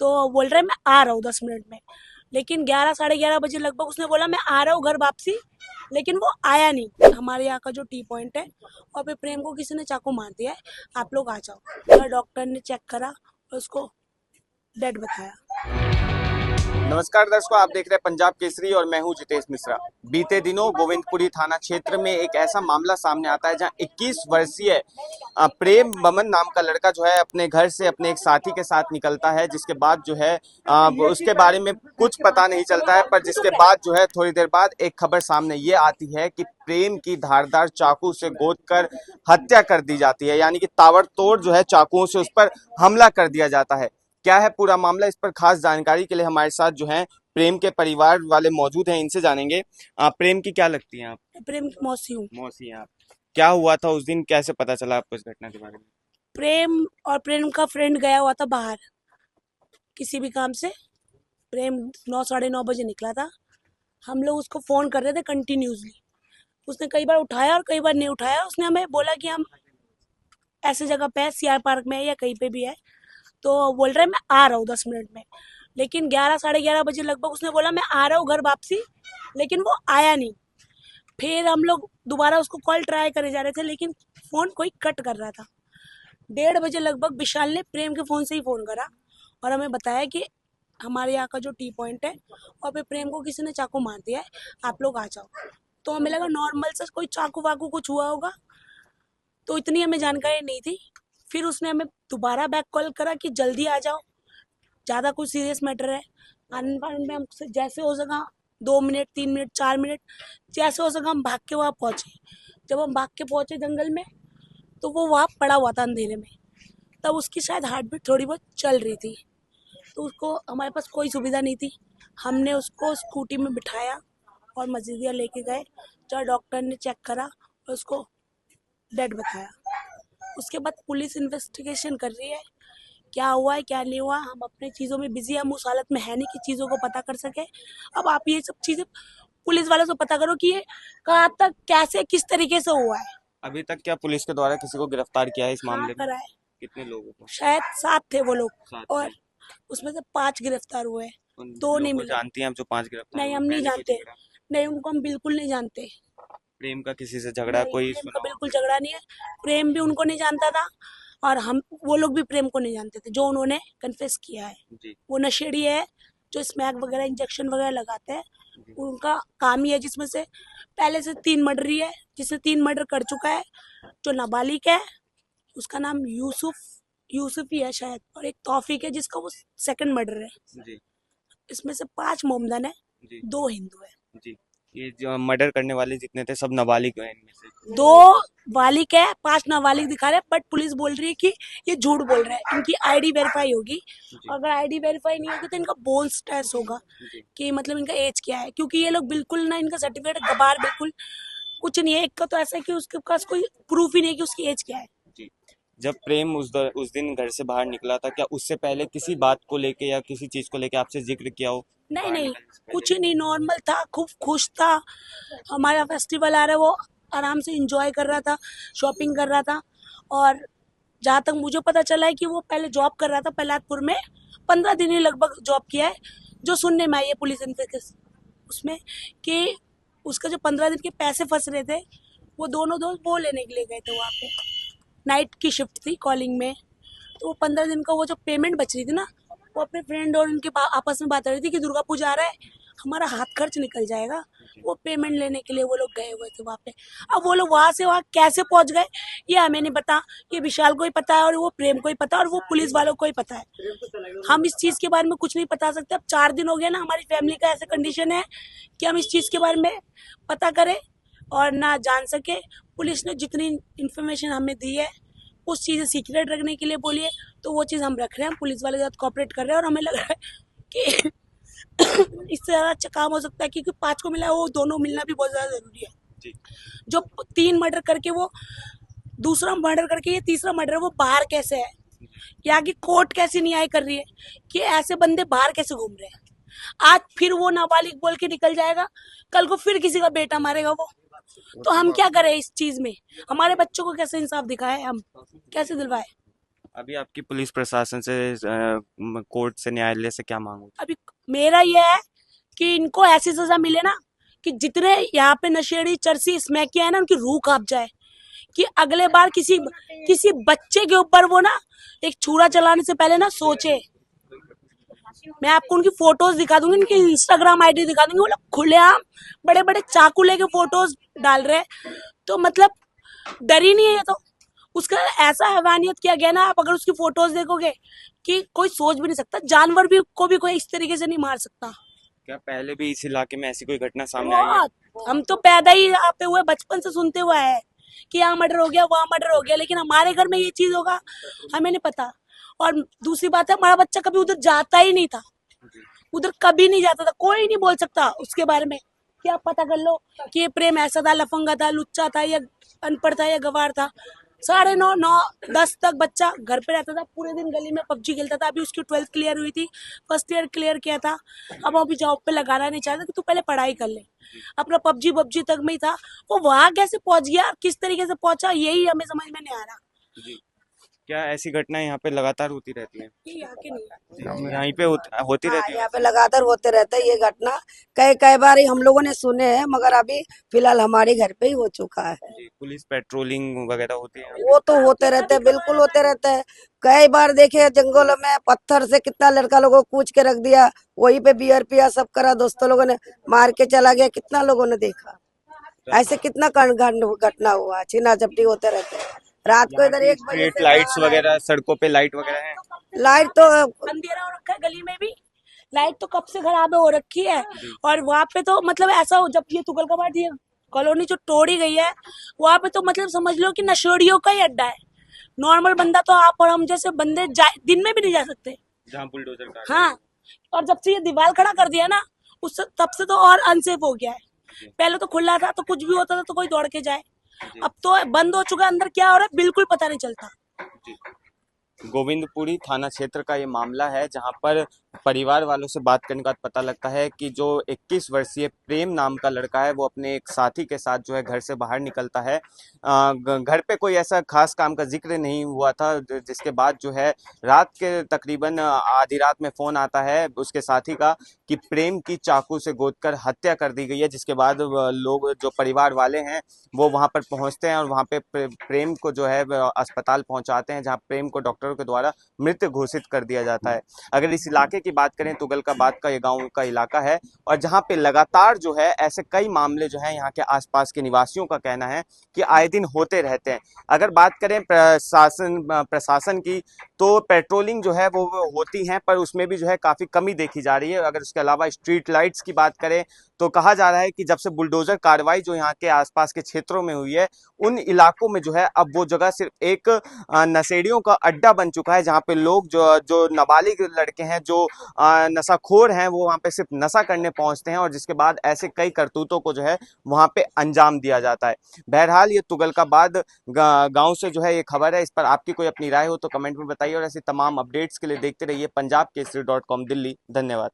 तो बोल रहा है मैं आ रहा हूँ 10 मिनट में। लेकिन 11 साढ़े 11 बजे लगभग उसने बोला मैं आ रहा हूँ घर वापसी, लेकिन वो आया नहीं। हमारे यहाँ का जो टी पॉइंट है और पे प्रेम को किसी ने चाकू मार दिया है, आप लोग आ जाओ। तो डॉक्टर ने चेक करा और उसको डेड बताया। नमस्कार दर्शकों, आप देख रहे हैं पंजाब केसरी और मैं हूं जितेश मिश्रा। बीते दिनों गोविंदपुरी थाना क्षेत्र में एक ऐसा मामला सामने आता है जहां 21 वर्षीय प्रेम बमन नाम का लड़का जो है अपने घर से अपने एक साथी के साथ निकलता है, जिसके बाद जो है उसके बारे में कुछ पता नहीं चलता है। पर जिसके बाद जो है थोड़ी देर बाद एक खबर सामने ये आती है कि प्रेम की धारदार चाकू से गोदकर हत्या कर दी जाती है, यानी कि ताबड़तोड़ जो है चाकुओं से उस पर हमला कर दिया जाता है। क्या है पूरा मामला, इस पर खास जानकारी के लिए हमारे साथ जो है प्रेम के परिवार वाले मौजूद हैं, इनसे जानेंगे। प्रेम की क्या लगती हैं आप? प्रेम की मौसी हूँ। मौसी हैं आप। क्या हुआ था उस दिन, कैसे पता चला आपको इस घटना के बारे में? प्रेम और प्रेम का फ्रेंड गया हुआ था बाहर किसी भी काम से। प्रेम 9 साढ़े 9 बजे निकला था। हम लोग उसको फ़ोन कर रहे थे कंटिन्यूसली। उसने कई बार उठाया और कई बार नहीं उठाया। उसने हमें बोला कि हम ऐसे जगह पे है, सीआर पार्क में है या कहीं पे भी है। तो बोल रहा है मैं आ रहा हूँ 10 मिनट में। लेकिन 11 साढ़े 11 बजे लगभग उसने बोला मैं आ रहा हूँ घर वापसी, लेकिन वो आया नहीं। फिर हम लोग दोबारा उसको कॉल ट्राई करे जा रहे थे, लेकिन फ़ोन कोई कट कर रहा था। 1:30 बजे लगभग विशाल ने प्रेम के फ़ोन से ही फ़ोन करा और हमें बताया कि हमारे यहाँ का जो टी पॉइंट है और पे प्रेम को किसी ने चाकू मार दिया है, आप लोग आ जाओ। तो हमें लगा नॉर्मल से कोई चाकू वाकू कुछ हुआ होगा, तो इतनी हमें जानकारी नहीं थी। फिर उसने हमें दोबारा बैक कॉल करा कि जल्दी आ जाओ, ज़्यादा कुछ सीरियस मैटर है। आनंद फानंद में हम जैसे हो सका 2 मिनट 3 मिनट 4 मिनट जैसे हो सका हम भाग के वहाँ पहुँचे। जब हम भाग के पहुँचे जंगल में, तो वो वहाँ पड़ा हुआ था अंधेरे में। तब उसकी शायद हार्ट बीट थोड़ी बहुत चल रही थी। तो उसको हमारे पास कोई सुविधा नहीं थी। हमने उसको स्कूटी में बिठाया और मस्जिदिया लेके गए, जहाँ डॉक्टर ने चेक करा और उसको डेड बताया। उसके बाद पुलिस इन्वेस्टिगेशन कर रही है, क्या हुआ है क्या नहीं हुआ। हम अपनी चीज़ों में बिजी, हम उस हालत में है नहीं कि चीज़ों को पता कर सके। अब आप ये सब चीज़ें पुलिस वालों से पता करो कि ये कहाँ तक कैसे किस तरीके से हुआ है। अभी तक क्या पुलिस के द्वारा किसी को गिरफ्तार किया है इस हाँ मामले में? करा है। कितने लोगों को? शायद 7 थे वो लोग, साथ और थे। उसमें से 5 गिरफ्तार हुए हैं, उन 2 लोगों नहीं को मिले। जानती हैं आप जो 5 गिरफ्तार नहीं हुए? हम नहीं पहले कोई जानते। झगड़ा? नहीं उनको हम बिल्कुल नहीं जानते। प्रेम का किसी से झगड़ा नहीं कोई प्रेम का सुना हो? बिल्कुल झगड़ा नहीं है। प्रेम भी उनको नहीं जानता था और हम वो लोग भी प्रेम को नहीं जानते थे, जो उन्होंने कन्फेस किया है। जी वो नशेड़ी है, जो स्मैक वगैरह इंजेक्शन वगैरह लगाते हैं। जी। उनका काम ही है, जिसमें से पहले से 3 मर्डर ही है, जिसने 3 मर्डर कर चुका है। जो नाबालिग है उसका नाम यूसुफ ही है शायद, और एक तौफीक है जिसका वो सेकंड मर्डर है। जी इसमें से 5 मोमदन है, जी 2 हिंदू है। जी। ये जो मर्डर करने वाले जितने थे सब नाबालिग हैं इनमें से? 2 बालिग है, 5 नाबालिग दिखा रहे हैं, बट पुलिस बोल रही है कि ये झूठ बोल रहा है। इनकी आईडी वेरीफाई होगी, जी अगर आईडी वेरीफाई नहीं होगी तो इनका बोन्स टेस्ट होगा जी कि मतलब इनका एज क्या है। क्योंकि ये लोग बिल्कुल ना, इनका सर्टिफिकेट गबार बिल्कुल कुछ नहीं है। एक का तो ऐसा है कि उसके पास कोई प्रूफ ही नहीं है कि उसकी एज क्या है। जी। जब प्रेम उस दिन घर से बाहर निकला था, क्या उससे पहले किसी बात को लेके या किसी चीज को लेके आपसे जिक्र किया हो? नहीं बाहर नहीं, निकलने से पहले? कुछ नहीं, नॉर्मल था, खूब खुश था। हमारा फेस्टिवल आ रहा है, वो आराम से इंजॉय कर रहा था, शॉपिंग कर रहा था। और जहाँ तक मुझे पता चला है कि वो पहले जॉब कर रहा था प्रहलादपुर में, 15 दिन ही लगभग जॉब किया है। जो सुनने में आई है पुलिस इन्वेस्टिगेशन उसमें, कि उसका जो 15 दिन के पैसे फंस रहे थे, वो दोनों दोस्त वो लेने के लिए गए थे वहाँ पे। नाइट की शिफ्ट थी कॉलिंग में। तो वो 15 दिन का वो जो पेमेंट बच रही थी ना, वो अपने फ्रेंड और उनके आपस में बात कर रही थी कि दुर्गा पूजा आ रहा है, हमारा हाथ खर्च निकल जाएगा। वो पेमेंट लेने के लिए वो लोग गए हुए थे वहाँ पे। अब वो लोग वहाँ से वहाँ कैसे पहुँच गए ये हमें नहीं पता। ये विशाल को ही पता है और वो प्रेम को ही पता है और वो पुलिस वालों को ही पता है। हम इस चीज़ के बारे में कुछ नहीं बता सकते। अब 4 दिन हो गया ना, हमारी फैमिली का ऐसा कंडीशन है कि हम इस चीज़ के बारे में पता करें और ना जान सके। पुलिस ने जितनी इन्फॉर्मेशन हमें दी है उस चीज़ें सीक्रेट रखने के लिए बोली है, तो वो चीज़ हम रख रहे हैं। पुलिस वाले के साथ कॉपरेट कर रहे हैं और हमें लग रहा है कि इससे ज़्यादा अच्छा काम हो सकता है, क्योंकि 5 को मिला है, वो दोनों मिलना भी बहुत ज़्यादा ज़रूरी है। जी जो 3 मर्डर करके वो दूसरा मर्डर करके ये तीसरा मर्डर है, वो बाहर कैसे है? यहाँ की कोर्ट कैसे न्याय कर रही है कि ऐसे बंदे बाहर कैसे घूम रहे हैं? आज फिर वो नाबालिग बोल के निकल जाएगा, कल को फिर किसी का बेटा मारेगा वो। तो हम क्या करें इस चीज में? हमारे बच्चों को कैसे इंसाफ दिखाए, हम कैसे दिलवाए? अभी आपकी पुलिस प्रशासन से कोर्ट से न्यायालय से क्या मांग होती अभी मेरा ये है कि इनको ऐसी सजा मिले ना कि जितने यहाँ पे नशेड़ी चरसी स्मैकिया है ना उनकी रूह कांप जाए, कि अगले बार किसी किसी बच्चे के ऊपर वो ना एक छुरा चलाने से पहले ना सोचे। मैं आपको उनकी फोटोज दिखा दूंगी, उनकी इंस्टाग्राम आईडी दिखा दूंगी, वो लोग खुलेआम बड़े बड़े चाकू लेके फोटोज डाल रहे हैं। तो मतलब डर ही नहीं है ये तो। उसका ऐसा हैवानियत किया गया ना, आप अगर उसकी फोटोज देखोगे कि कोई सोच भी नहीं सकता, जानवर भी को भी कोई इस तरीके से नहीं मार सकता। क्या पहले भी इस इलाके में ऐसी कोई घटना सामने आई है? बहुत, हम तो पैदा ही यहाँ पे हुए, बचपन से सुनते हुए आए हैं कि यहाँ मर्डर हो गया वहाँ मर्डर हो गया, लेकिन हमारे घर में ये चीज होगा हमें नहीं पता। और दूसरी बात है, हमारा बच्चा कभी उधर जाता ही नहीं था, उधर कभी नहीं जाता था, कोई नहीं बोल सकता उसके बारे में कि आप पता कर लो कि ये प्रेम ऐसा था, लफंगा था, लुच्चा था, या अनपढ़ था, या गवार था। 9:30 9 10 तक बच्चा घर पे रहता था, पूरे दिन गली में पबजी खेलता था। अभी उसकी 12th क्लियर हुई थी, फर्स्ट ईयर क्लियर किया था, अब वो अभी जॉब पे लगाना नहीं चाहता कि तू पहले पढ़ाई कर ले। अपना पबजी पबजी तक में ही था, वो वहां कैसे पहुंच गया, किस तरीके से पहुंचा, यही हमें समझ में नहीं आ रहा। जी। क्या ऐसी घटनाएं यहाँ पे लगातार होती रहती हैं? ये यहाँ के नहीं है। यहीं पे होती हाँ, रहती है? यहाँ पे लगातार होते रहता है ये घटना। कई कई बार ही हम लोगों ने सुने हैं, मगर अभी फिलहाल हमारे घर पे ही हो चुका है। जी, पुलिस पेट्रोलिंग वगैरह होती है यहाँ पे? वो तो होते रहते हैं, बिल्कुल होते रहते हैं। कई बार देखे जंगलों में पत्थर से कितना लड़का लोगों को कूच के रख दिया, वहीं पे बियर पिया, सब करा, दोस्तों लोगों ने मार के चला गया, कितना लोगों ने देखा। ऐसे कितना घटना हुआ, छीना झपटी होते रहते हैं रात को यहाँ इधर की 1 बजे स्ट्रीट से लाइट्स बाहर आए। वगैरह, सड़कों पे लाइट वगैरह है? लाइट तो अंधेरा हो रखा है गली में भी, लाइट तो कब से खराब हो रखी है। जी। और वहां पे तो मतलब ऐसा हो, जब ये तुगलकाबाद ये कॉलोनी जो तोड़ी गई है, वहां पे तो मतलब समझ लो कि नशेड़ियों का ही अड्डा है। नॉर्मल बंदा तो आप और हम जैसे बंदे दिन में भी नहीं जा सकते। जहाँ बुलडोजर का हाँ, और जब से ये दीवार खड़ा कर दिया ना, उससे तब से तो और अनसेफ हो गया है। पहले तो खुला था, तो कुछ भी होता था तो कोई दौड़ के जाए, अब तो बंद हो चुका है, अंदर क्या हो रहा है बिल्कुल पता नहीं चलता। जी। गोविंदपुरी थाना क्षेत्र का ये मामला है, जहां पर परिवार वालों से बात करने के बाद पता लगता है कि जो 21 वर्षीय प्रेम नाम का लड़का है, वो अपने एक साथी के साथ जो है घर से बाहर निकलता है। घर पे कोई ऐसा खास काम का जिक्र नहीं हुआ था, जिसके बाद जो है रात के तकरीबन आधी रात में फोन आता है उसके साथी का कि प्रेम की चाकू से गोदकर हत्या कर दी गई है। जिसके बाद लोग, जो परिवार वाले हैं, वो वहां पर पहुंचते हैं और वहां पे प्रेम को जो है अस्पताल पहुंचाते हैं, जहां प्रेम को डॉक्टरों के द्वारा मृत घोषित कर दिया जाता है। अगर इस इलाके की बात करें, तुगलकाबाद का ये गांव का इलाका है, और जहां पे लगातार जो है ऐसे कई मामले जो है यहाँ के आसपास के निवासियों का कहना है कि आए दिन होते रहते हैं। अगर बात करें प्रशासन की, तो पेट्रोलिंग जो है वो होती है, पर उसमें भी जो है काफी कमी देखी जा रही है। अगर उसके अलावा स्ट्रीट लाइट्स की बात करें, तो कहा जा रहा है कि जब से बुलडोजर कार्रवाई जो यहाँ के आसपास के क्षेत्रों में हुई है, उन इलाकों में जो है अब वो जगह सिर्फ एक नशेड़ियों का अड्डा बन चुका है, जहाँ पे लोग जो जो नाबालिग लड़के हैं, जो नशाखोर हैं, वो वहाँ पे सिर्फ नशा करने पहुंचते हैं, और जिसके बाद ऐसे कई करतूतों को जो है वहाँ पे अंजाम दिया जाता है। बहरहाल ये तुगलकाबाद गांव से जो है ये खबर है। इस पर आपकी कोई अपनी राय हो तो कमेंट में बताइए, और ऐसे तमाम अपडेट्स के लिए देखते रहिए पंजाब केसरी.com दिल्ली। धन्यवाद।